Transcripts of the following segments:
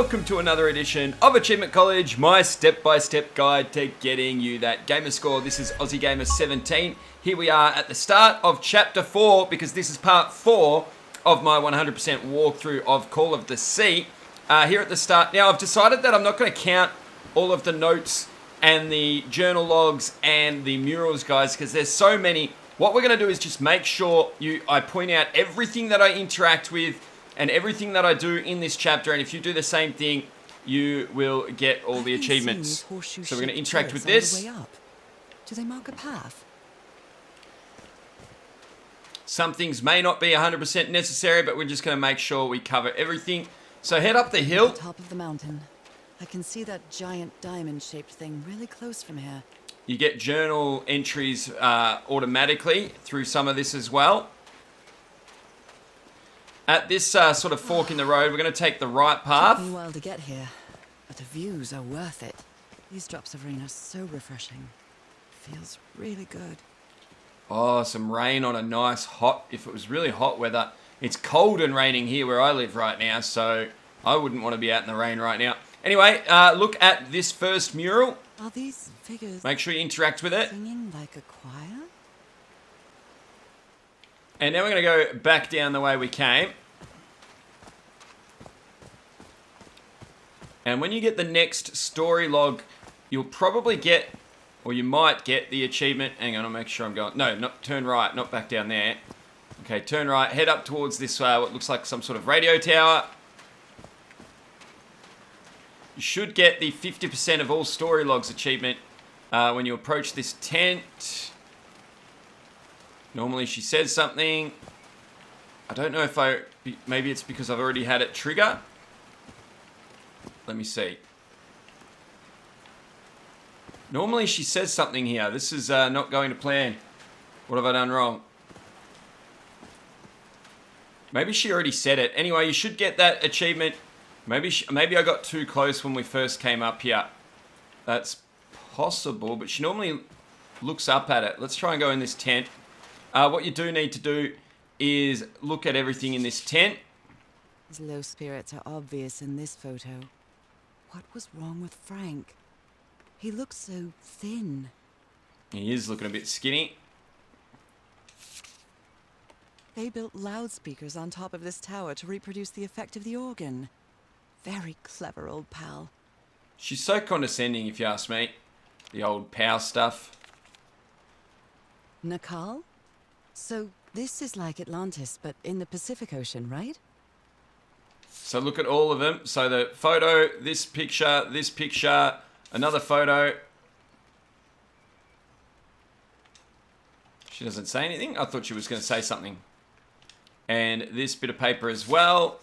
welcome to another edition of Achievement College, my step-by-step guide to getting you that gamer score. This is Aussie Gamer 17. Here we are at the start of Chapter 4, because this is Part 4 of my 100% walkthrough of Call of the Sea. Here at the start, now I've decided that I'm not going to count all of the notes and the journal logs and the murals, guys, because there's so many. What we're going to do is just make sure I point out everything that I interact with and everything that I do in this chapter, and if you do the same thing, you will get all the achievements. So we're going to interact with this. Do they mark a path? Some things may not be 100% necessary, but we're just going to make sure we cover everything. So head up the hill. At the top of the mountain. I can see that giant diamond-shaped thing really close from here. You get journal entries automatically through some of this as well. At this sort of fork in the road, we're going to take the right path. Took me a while to get here, but the views are worth it. These drops of rain are so refreshing. Feels really good. Oh, some rain on a nice hot, if it was really hot weather. It's cold and raining here where I live right now, so I wouldn't want to be out in the rain right now. Anyway, look at this first mural. Are these figures Make sure you interact with it. singing like a choir? And now we're going to go back down the way we came. And when you get the next story log, you'll probably get, or you might get the achievement. Hang on, I'll make sure I'm going. No, not turn right, not back down there. Okay, turn right, head up towards this, what looks like some sort of radio tower. You should get the 50% of all story logs achievement when you approach this tent. Normally she says something. I don't know if maybe it's because I've already had it trigger. Let me see. Normally she says something here. This is not going to plan. What have I done wrong? Maybe she already said it. Anyway, you should get that achievement. Maybe I got too close when we first came up here. That's possible, but she normally looks up at it. Let's try and go in this tent. What you do need to do is look at everything in this tent. His low spirits are obvious in this photo. What was wrong with Frank? He looks so thin. He is looking a bit skinny. They built loudspeakers on top of this tower to reproduce the effect of the organ. Very clever old pal. She's so condescending, if you ask me. The old pal stuff. Nakal? So this is like Atlantis, but in the Pacific Ocean, right? So look at all of them. So the photo, this picture, another photo. She doesn't say anything. I thought she was going to say something. And this bit of paper as well.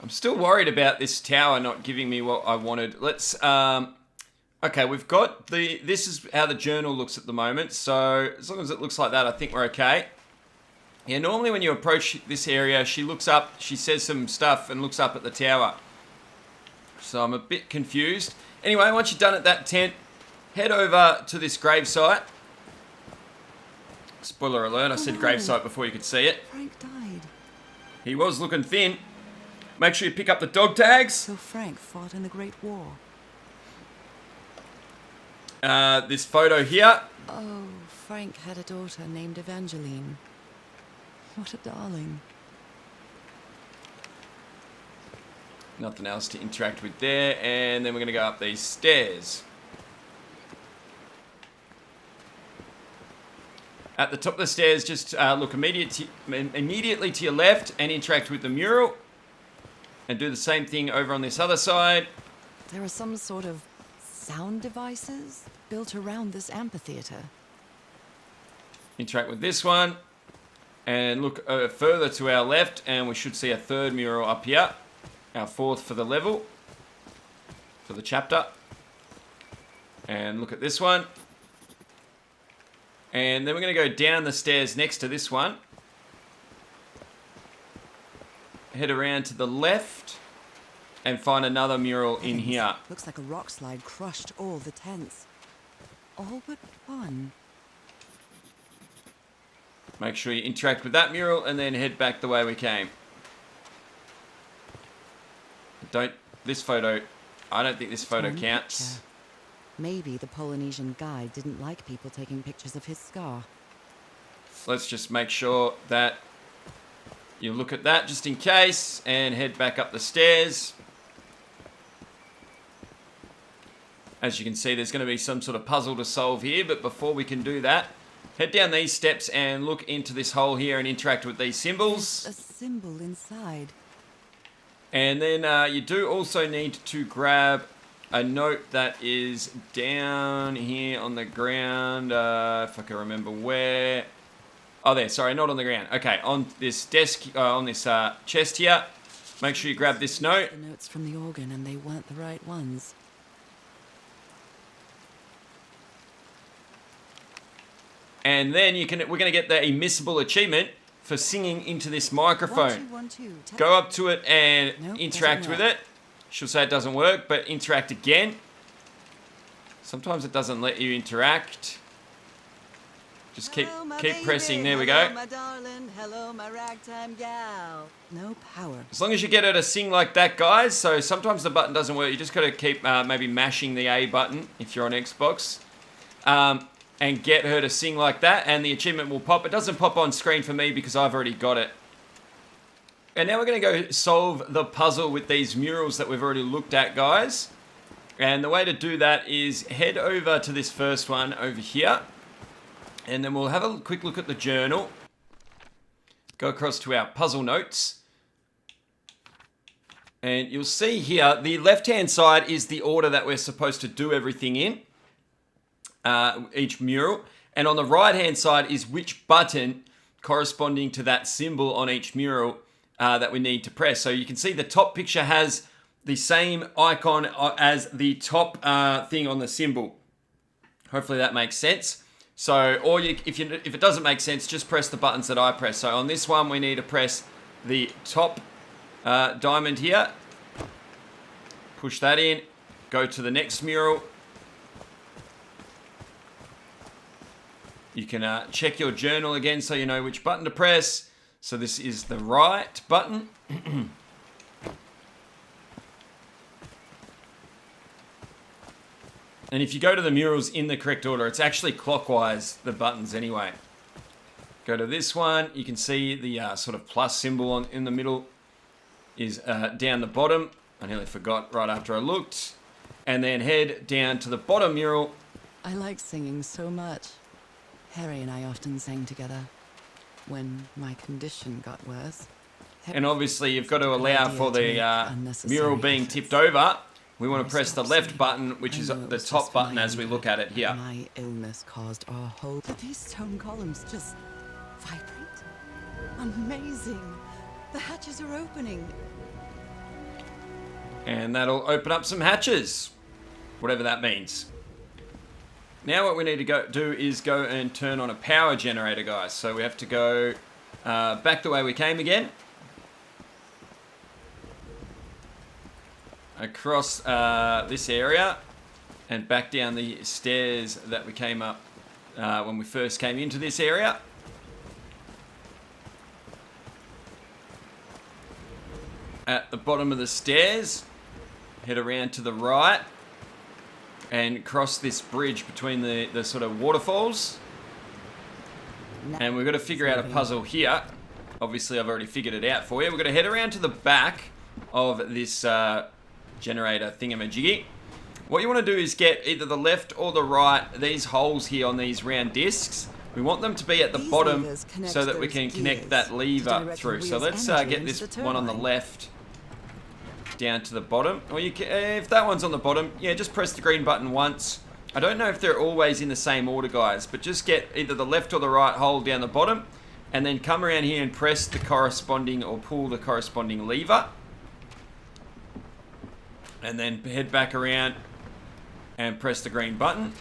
I'm still worried about this tower not giving me what I wanted. Let's, okay, we've got this is how the journal looks at the moment. So as long as it looks like that, I think we're okay. Yeah, normally when you approach this area, she looks up, she says some stuff and looks up at the tower. So I'm a bit confused. Anyway, once you're done at that tent, head over to this gravesite. Spoiler alert, I said gravesite before you could see it. Frank died. He was looking thin. Make sure you pick up the dog tags. So Frank fought in the Great War. This photo here. Oh, Frank had a daughter named Evangeline. What a darling. Nothing else to interact with there. And then we're going to go up these stairs. At the top of the stairs, just look immediately to your left and interact with the mural. And do the same thing over on this other side. There are some sort of sound devices built around this amphitheater. Interact with this one. And look further to our left, and we should see a third mural up here. Our fourth for the level. For the chapter. And look at this one. And then we're going to go down the stairs next to this one. Head around to the left. And find another mural in here. Looks like a rock slide crushed all the tents. All but one. Make sure you interact with that mural and then head back the way we came. This photo, I don't think this photo counts. Picture. Maybe the Polynesian guide didn't like people taking pictures of his scar. Let's just make sure that you look at that just in case and head back up the stairs. As you can see, there's going to be some sort of puzzle to solve here, but before we can do that, head down these steps and look into this hole here and interact with these symbols. There's a symbol inside. And then you do also need to grab a note that is down here on the ground, if I can remember where. Oh, there, sorry, not on the ground. Okay, on this desk, on this chest here. Make sure you grab this note. The notes from the organ, and they weren't the right ones. And then we're going to get the immiscible achievement for singing into this microphone. 1, 2, 1, 2. Go up to it and Nope, interact doesn't with work. it. She'll say it doesn't work, but interact again. Sometimes it doesn't let you interact. Just keep pressing. There we Hello, go. my darling. Hello, my ragtime gal. No power. As long as you get her to sing like that, guys. So sometimes the button doesn't work. You just got to keep maybe mashing the A button if you're on Xbox. And get her to sing like that, and the achievement will pop. It doesn't pop on screen for me because I've already got it. And now we're going to go solve the puzzle with these murals that we've already looked at, guys. And the way to do that is head over to this first one over here. And then we'll have a quick look at the journal. Go across to our puzzle notes. And you'll see here, the left-hand side is the order that we're supposed to do everything in. Each mural, and on the right hand side is which button corresponding to that symbol on each mural that we need to press. So you can see the top picture has the same icon as the top thing on the symbol. Hopefully that makes sense. So, or if it doesn't make sense, just press the buttons that I press. So on this one we need to press the top diamond here, push that in, go to the next mural. You can check your journal again so you know which button to press. So this is the right button. And if you go to the murals in the correct order, it's actually clockwise, the buttons anyway. Go to this one. You can see the sort of plus symbol in the middle is down the bottom. I nearly forgot right after I looked. And then head down to the bottom mural. I like singing so much. Harry and I often sang together when my condition got worse. And obviously you've got to allow for the mural being tipped over. We want to press the left button, which is the top button as we look at it here. My illness caused our whole... Did these stone columns just vibrate? Amazing! The hatches are opening. And that'll open up some hatches, whatever that means. Now what we need to do is go and turn on a power generator, guys. So we have to go back the way we came again. Across this area and back down the stairs that we came up when we first came into this area. At the bottom of the stairs, head around to the right and cross this bridge between the sort of waterfalls. And we've got to figure out a puzzle here. Obviously, I've already figured it out for you. We're going to head around to the back of this generator thingamajiggy. What you want to do is get either the left or the right, these holes here on these round discs. We want them to be at the bottom so that we can connect that lever through. So let's get this one on the left down to the bottom. Or you can, if that one's on the bottom, yeah, just press the green button once. I don't know if they're always in the same order, guys, but just get either the left or the right hole down the bottom and then come around here and press the corresponding or pull the corresponding lever. And then head back around and press the green button.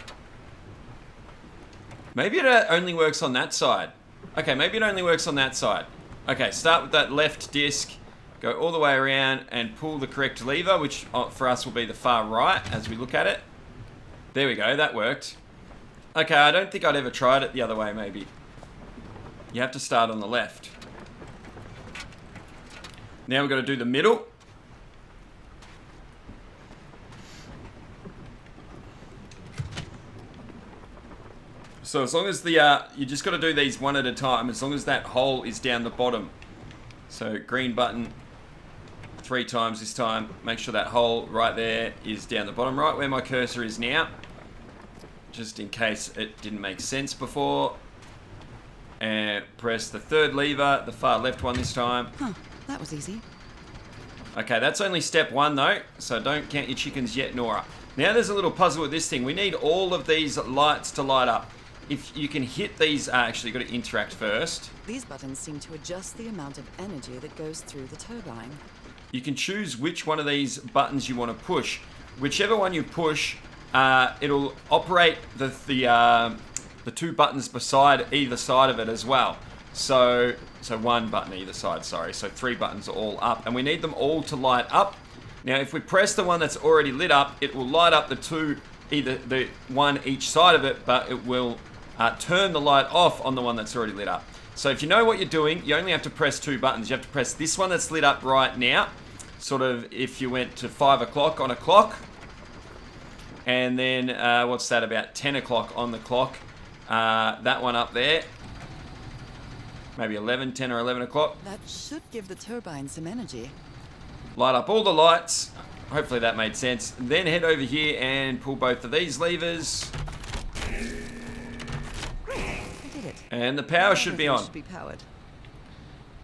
Maybe it only works on that side. Okay, maybe it only works on that side. Okay, start with that left disc. Go all the way around and pull the correct lever, which for us will be the far right as we look at it. There we go, that worked. Okay, I don't think I'd ever tried it the other way, maybe. You have to start on the left. Now we've got to do the middle. So as long as the, you just got to do these one at a time, as long as that hole is down the bottom. So green button 3 times this time. Make sure that hole right there is down the bottom, right where my cursor is now. Just in case it didn't make sense before. And press the 3rd lever, the far left one this time. Huh, that was easy. Okay, that's only step 1 though, so don't count your chickens yet, Nora. Now there's a little puzzle with this thing. We need all of these lights to light up. If you can hit these, actually you've got to interact first. These buttons seem to adjust the amount of energy that goes through the turbine. You can choose which one of these buttons you want to push. Whichever one you push, it'll operate the 2 buttons beside either side of it as well. So 1 button either side, sorry. So 3 buttons are all up, and we need them all to light up. Now, if we press the one that's already lit up, it will light up the 2, either the 1 each side of it, but it will turn the light off on the one that's already lit up. So if you know what you're doing, you only have to press 2 buttons. You have to press this one that's lit up right now, sort of if you went to 5 o'clock on a clock, and then what's that, about 10 o'clock on the clock, that one up there, maybe 10 or 11 o'clock. That should give the turbine some energy. Light up all the lights. Hopefully that made sense. Then head over here and pull both of these levers. I did it. And the power should be on. Should be powered.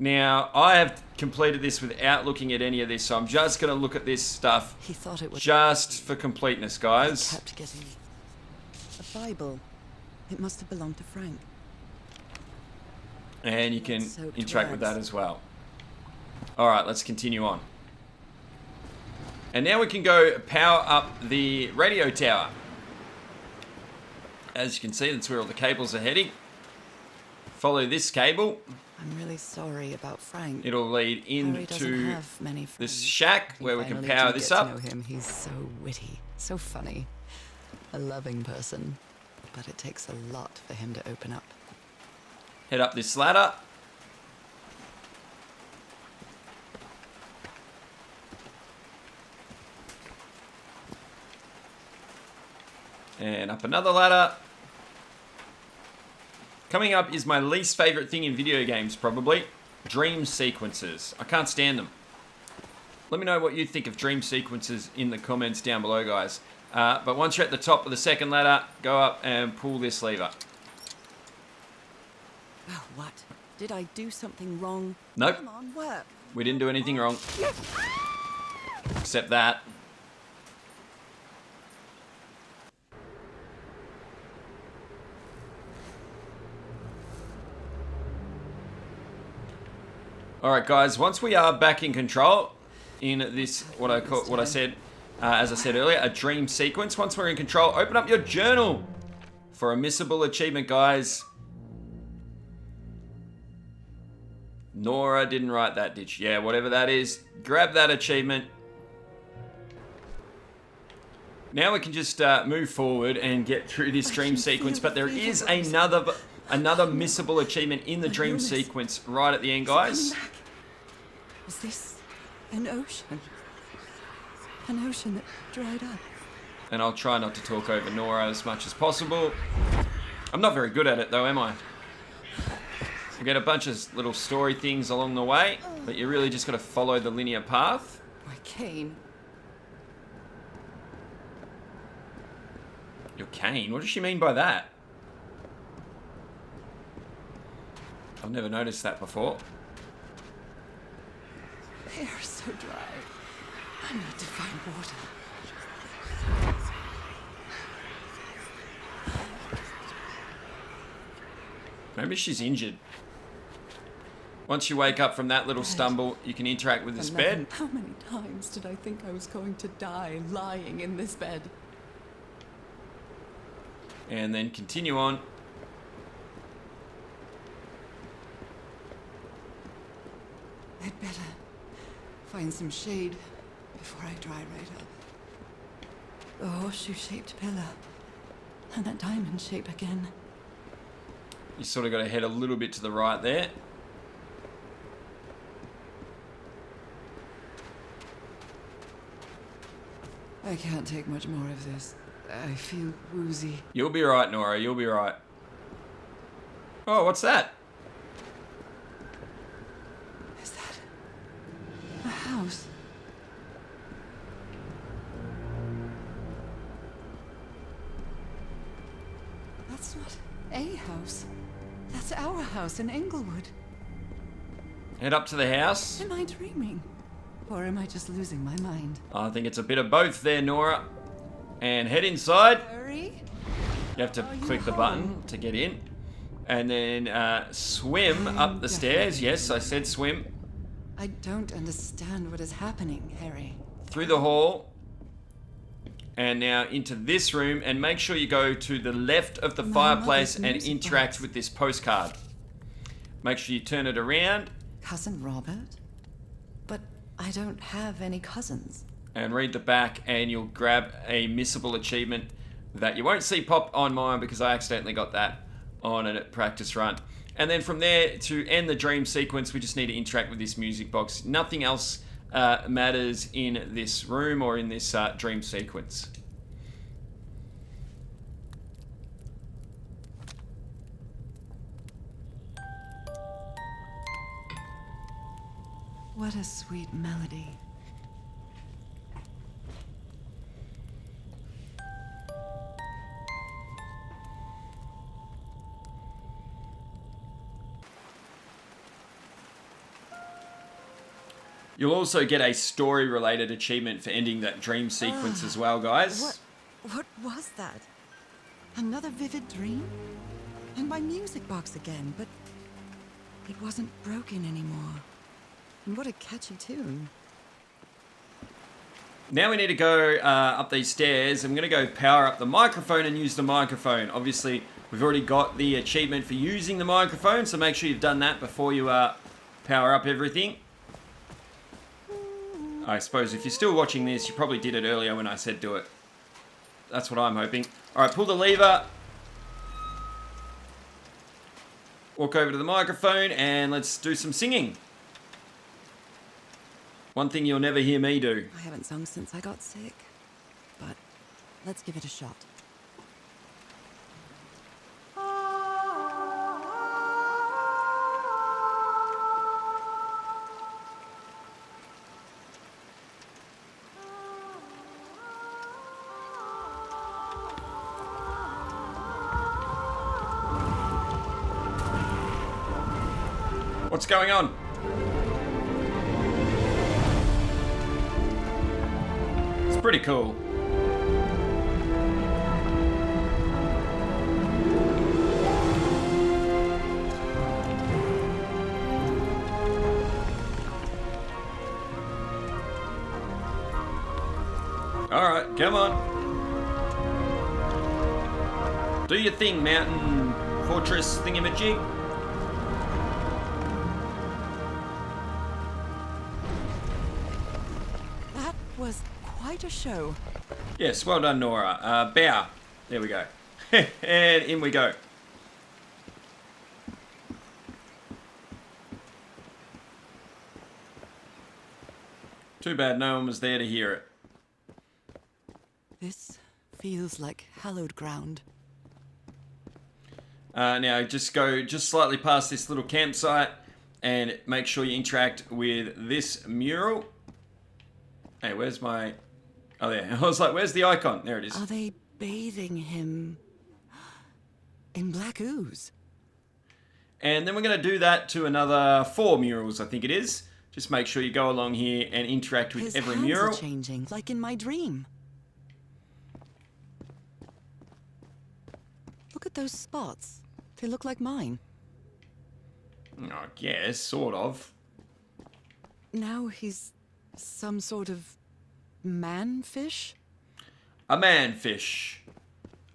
Now, I have completed this without looking at any of this, so I'm just going to look at this stuff He thought it would. just for completeness, guys. Kept getting a Bible. It must have belonged to Frank. And you can Soaked interact with that rags. as well. Alright, let's continue on. And now we can go power up the radio tower. As you can see, that's where all the cables are heading. Follow this cable. I'm really sorry about Frank. It'll lead Harry doesn't into have many friends. this shack We where we can finally power do this get to up. know him. He's so witty, so funny, a loving person. But it takes a lot for him to open up. Head up this ladder. And up another ladder. Coming up is my least favorite thing in video games, probably. Dream sequences. I can't stand them. Let me know what you think of dream sequences in the comments down below, guys. But once you're at the top of the 2nd ladder, go up and pull this lever. Oh, what? Did I do something wrong? Nope. Come on, work. We didn't do anything wrong. Except that. Alright guys, once we are back in control in this, as I said earlier, a dream sequence. Once we're in control, open up your journal for a missable achievement, guys. Nora didn't write that, did she? Yeah, whatever that is, grab that achievement. Now we can just move forward and get through this dream sequence, but there is another missable achievement in the dream sequence right at the end, guys. Was this an ocean? An ocean that dried up. And I'll try not to talk over Nora as much as possible. I'm not very good at it though, am I? We get a bunch of little story things along the way, but you really just got to follow the linear path. My cane. Your cane? What does she mean by that? I've never noticed that before. They are so dry. I need to find water. Maybe she's injured. Once you wake up from that little stumble, you can interact with this bed. How many times did I think I was going to die lying in this bed? And then continue on. I'd better find some shade before I dry right up. The horseshoe-shaped pillar. And that diamond shape again. You sort of got to head a little bit to the right there. I can't take much more of this. I feel woozy. You'll be right, Nora. You'll be right. Oh, what's that? Is that a house? That's not a house. That's our house in Englewood. Head up to the house. Am I dreaming? Or am I just losing my mind? I think it's a bit of both there, Nora. And head inside. Hurry! You have to Are you click the home? button to get in. And then swim up the stairs. Yes, I said swim. I don't understand what is happening, Harry. Through the hall. And now into this room. And make sure you go to the left of the My fireplace mother's and music interact box. with this postcard. Make sure you turn it around. Cousin Robert? But I don't have any cousins. And read the back, and you'll grab a missable achievement that you won't see pop on mine because I accidentally got that on a practice run. And then from there, to end the dream sequence, we just need to interact with this music box. Nothing else matters in this room or in this dream sequence. What a sweet melody. You'll also get a story-related achievement for ending that dream sequence as well, guys. What was that? Another vivid dream? And my music box again, but it wasn't broken anymore. And what a catchy tune. Now we need to go up these stairs. I'm going to go power up the microphone and use the microphone. Obviously, we've already got the achievement for using the microphone, so make sure you've done that before you power up everything. I suppose if you're still watching this, you probably did it earlier when I said do it. That's what I'm hoping. Alright, pull the lever. Walk over to the microphone and let's do some singing. One thing you'll never hear me do. I haven't sung since I got sick, but let's give it a shot. What's going on? It's pretty cool. Alright, come on. Do your thing, Mountain Fortress thingamajig. That was quite a show. Yes, well done, Nora. Bow. There we go. And in we go. Too bad no one was there to hear it. This feels like hallowed ground. Now just go just slightly past this little campsite and make sure you interact with this mural. Hey, where's my... Oh, there. I was like, where's the icon? There it is. Are they bathing him in black ooze? And then we're going to do that to another 4 murals, I think it is. Just make sure you go along here and interact with His every hands mural. are changing, like in my dream. Look at those spots. They look like mine. I guess, sort of. Now he's some sort of man-fish? A manfish.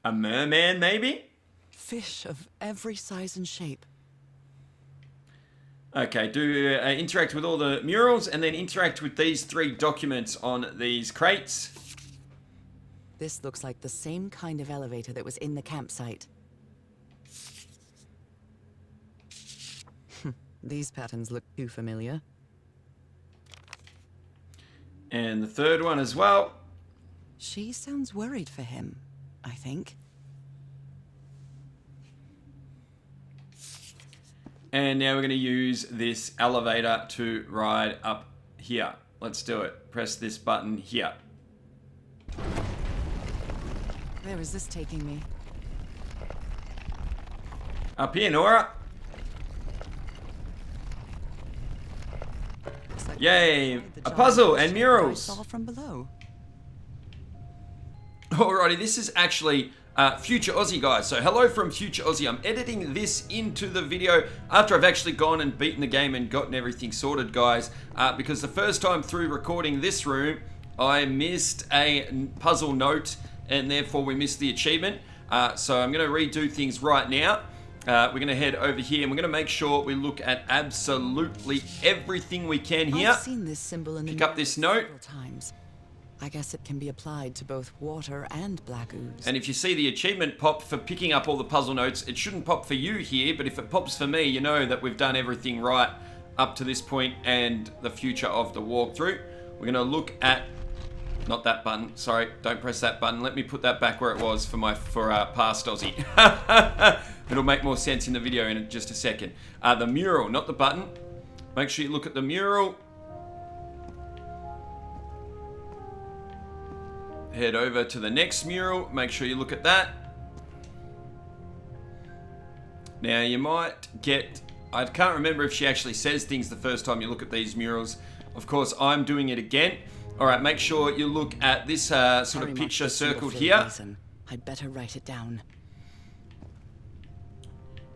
A merman, maybe? Fish of every size and shape. Okay, do interact with all the murals and then interact with these 3 documents on these crates. This looks like the same kind of elevator that was in the campsite. These patterns look too familiar. And the third one as well. She sounds worried for him, I think. And now we're going to use this elevator to ride up here. Let's do it. Press this button here. Where is this taking me? Up here, Nora. Looks like Yay! the A giant puzzle and picture I murals. saw from below. Alrighty, this is actually Future Aussie, guys. So hello from Future Aussie. I'm editing this into the video after I've actually gone and beaten the game and gotten everything sorted, guys. Because the first time through recording this room, I missed a puzzle note and therefore we missed the achievement. So I'm going to redo things right now. We're going to head over here and we're going to make sure we look at absolutely everything we can here. I've seen this symbol in the Pick up this note. several times. I guess it can be applied to both water and black ooze. And if you see the achievement pop for picking up all the puzzle notes, it shouldn't pop for you here, but if it pops for me, you know that we've done everything right up to this point and the future of the walkthrough. We're going to look at, not that button, sorry, don't press that button. Let me put that back where it was for past Aussie. It'll make more sense in the video in just a second. The mural, not the button. Make sure you look at the mural. Head over to the next mural. Make sure you look at that. Now you might get... I can't remember if she actually says things the first time you look at these murals. Of course, I'm doing it again. Alright, make sure you look at this sort of picture circled here. I'd better write it down.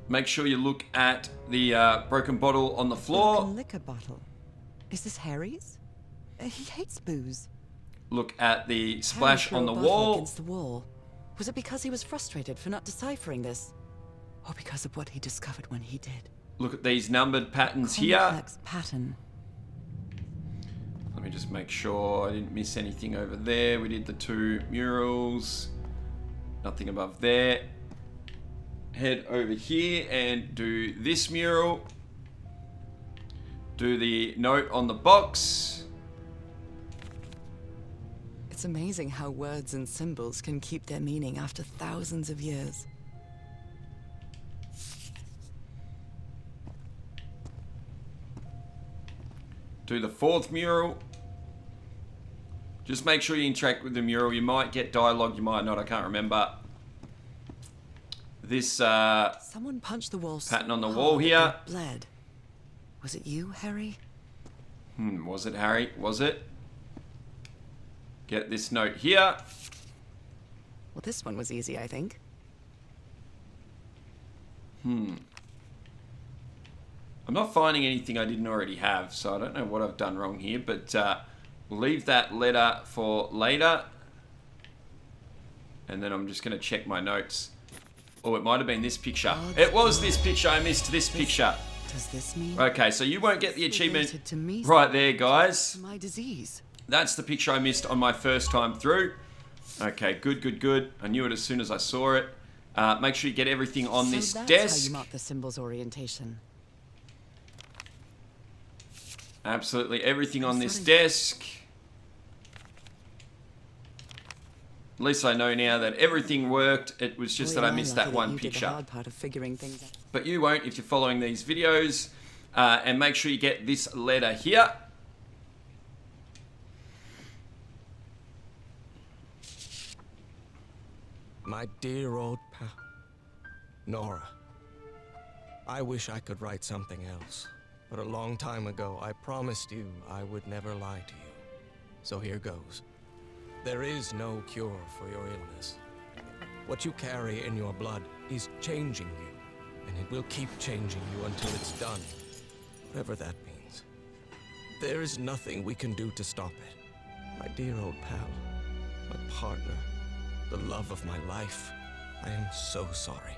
Make sure you look at the broken bottle on the floor. Broken liquor bottle. Is this Harry's? He hates booze. Look at the splash Harry on threw the a bottle wall. Against the wall. Was it because he was frustrated for not deciphering this? Or because of what he discovered when he did? Look at these numbered patterns here. Complex pattern. Let me just make sure I didn't miss anything over there. We did the two murals. Nothing above there. Head over here and do this mural. Do the note on the box. It's amazing how words and symbols can keep their meaning after thousands of years. Do the fourth mural. Just make sure you interact with the mural. You might get dialogue, you might not, I can't remember. This Someone punched the wall pattern on the hard wall that here. it bled. Was it you, Harry? Was it Harry? Was it? Get this note here. Well, this one was easy, I think. I'm not finding anything I didn't already have, so I don't know what I've done wrong here, but we'll leave that letter for later. And then I'm just going to check my notes. Oh, it might have been this picture. It was this picture. I missed this picture. Does this mean? Okay, so you won't get the achievement related to me? right there, guys. My disease. That's the picture I missed on my first time through. Okay, good, good, good. I knew it as soon as I saw it. Make sure you get everything on this that's desk. how you mark the symbol's orientation. Absolutely everything on this starting- desk. At least I know now that everything worked. It was just that I missed that one you did the picture. hard part of figuring things out. But you won't if you're following these videos. And make sure you get this letter here. My dear old pal, Nora. I wish I could write something else, but a long time ago I promised you I would never lie to you. So here goes. There is no cure for your illness. What you carry in your blood is changing you, and it will keep changing you until it's done, whatever that means. There is nothing we can do to stop it. My dear old pal, my partner, the love of my life. I am so sorry.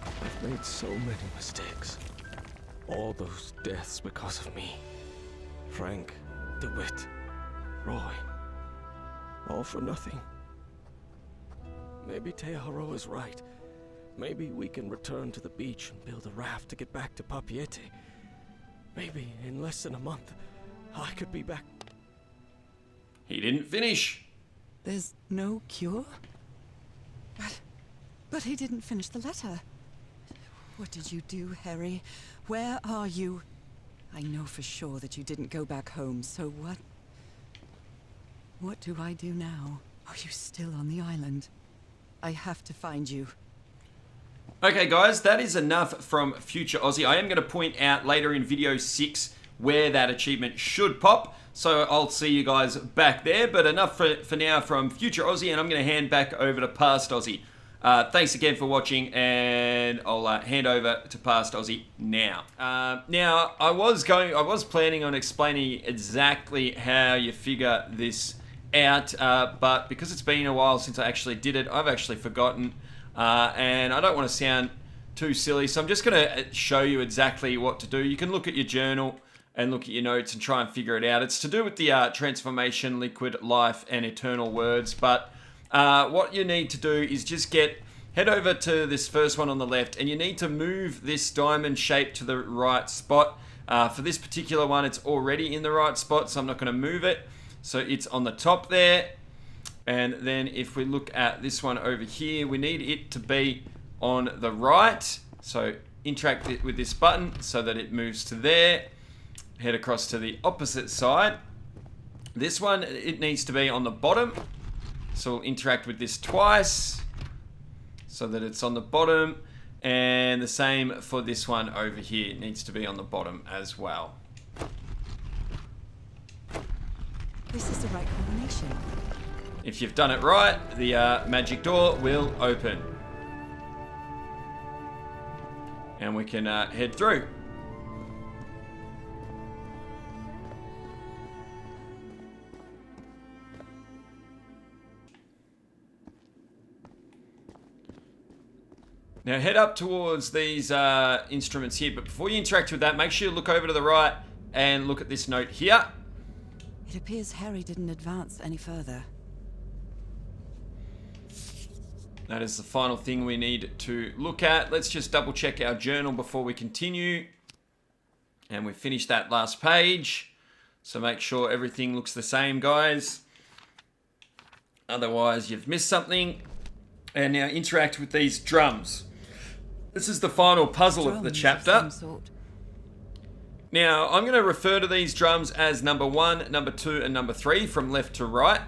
I've made so many mistakes. All those deaths because of me. Frank, DeWitt, Roy. All for nothing. Maybe Teodoro is right. Maybe we can return to the beach and build a raft to get back to Papiete. Maybe in less than a month, I could be back. He didn't finish. There's no cure? But he didn't finish the letter. What did you do, Harry? Where are you? I know for sure that you didn't go back home, so what? What do I do now? Are you still on the island? I have to find you. Okay, guys, that is enough from Future Aussie. I am going to point out later in video 6 where that achievement should pop. So I'll see you guys back there. But enough for now from Future Aussie, and I'm going to hand back over to Past Aussie. Thanks again for watching, and I'll hand over to Past Aussie now. Now, I was planning on explaining exactly how you figure this out, but because it's been a while since I actually did it, I've actually forgotten, and I don't want to sound too silly, so I'm just going to show you exactly what to do. You can look at your journal and look at your notes and try and figure it out. It's to do with the transformation, liquid, life, and eternal words, but what you need to do is just head over to this first one on the left, and you need to move this diamond shape to the right spot. For this particular one, it's already in the right spot, so I'm not going to move it. So it's on the top there. And then if we look at this one over here, we need it to be on the right. So interact it with this button so that it moves to there. Head across to the opposite side. This one, it needs to be on the bottom. So we'll interact with this twice so that it's on the bottom. And the same for this one over here. It needs to be on the bottom as well. This is the right combination. If you've done it right, the magic door will open. And we can head through. Now head up towards these instruments here, but before you interact with that, make sure you look over to the right and look at this note here. It appears Harry didn't advance any further. That is the final thing we need to look at. Let's just double check our journal before we continue. And we finished that last page. So make sure everything looks the same, guys. Otherwise, you've missed something. And now interact with these drums. This is the final puzzle of the chapter. Of some sort. Now, I'm going to refer to these drums as number 1, number 2, and number 3 from left to right.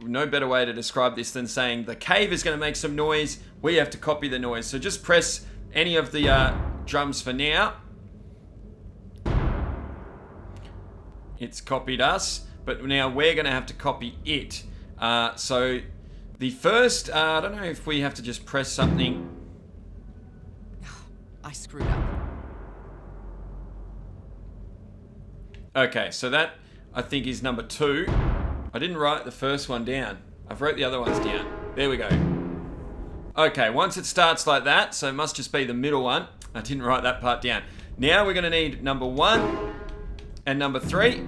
No better way to describe this than saying the cave is going to make some noise. We have to copy the noise. So just press any of the drums for now. It's copied us, but now we're going to have to copy it. So the first, I don't know if we have to just press something. I screwed up. Okay, so that I think is number 2. I didn't write the first one down. I've wrote the other ones down. There we go. Okay, once it starts like that, so it must just be the middle one. I didn't write that part down. Now we're going to need number 1 and number 3.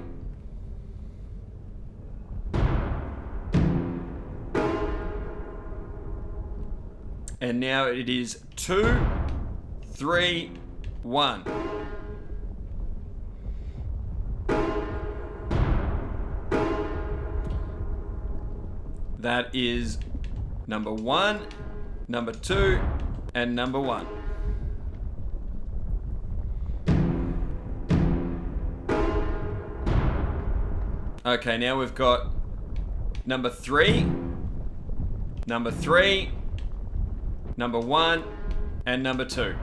And now it is 2, 3, 1. That is number 1, number 2, and number 1. Okay, now we've got number 3, number 3, number 1, and number 2.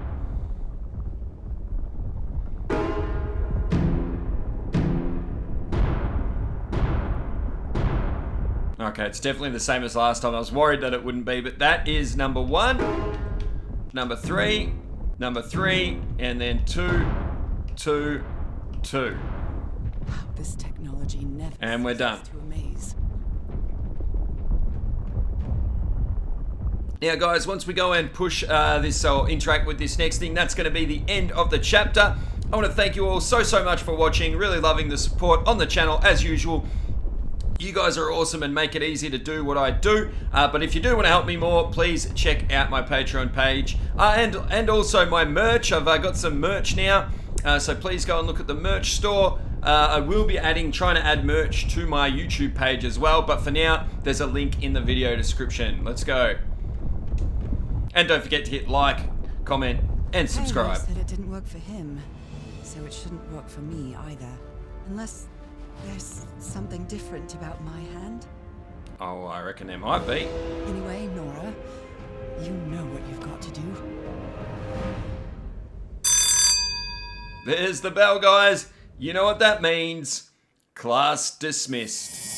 Okay, it's definitely the same as last time. I was worried that it wouldn't be, but that is number 1, number 3, number 3, and then 2, 2, 2. Wow, this technology never And we're done. ceases to amaze. Now guys, once we go and push this or interact with this next thing, that's going to be the end of the chapter. I want to thank you all so much for watching. Really loving the support on the channel as usual. You guys are awesome and make it easy to do what I do. But if you do want to help me more, please check out my Patreon page. And also my merch. I've got some merch now. So please go and look at the merch store. I will be trying to add merch to my YouTube page as well. But for now, there's a link in the video description. Let's go. And don't forget to hit like, comment, and subscribe. Harry said it didn't work for him, so it shouldn't work for me either. Unless there's something different about my hand. Oh, I reckon there might be. Anyway, Nora, you know what you've got to do. There's the bell, guys. You know what that means. Class dismissed.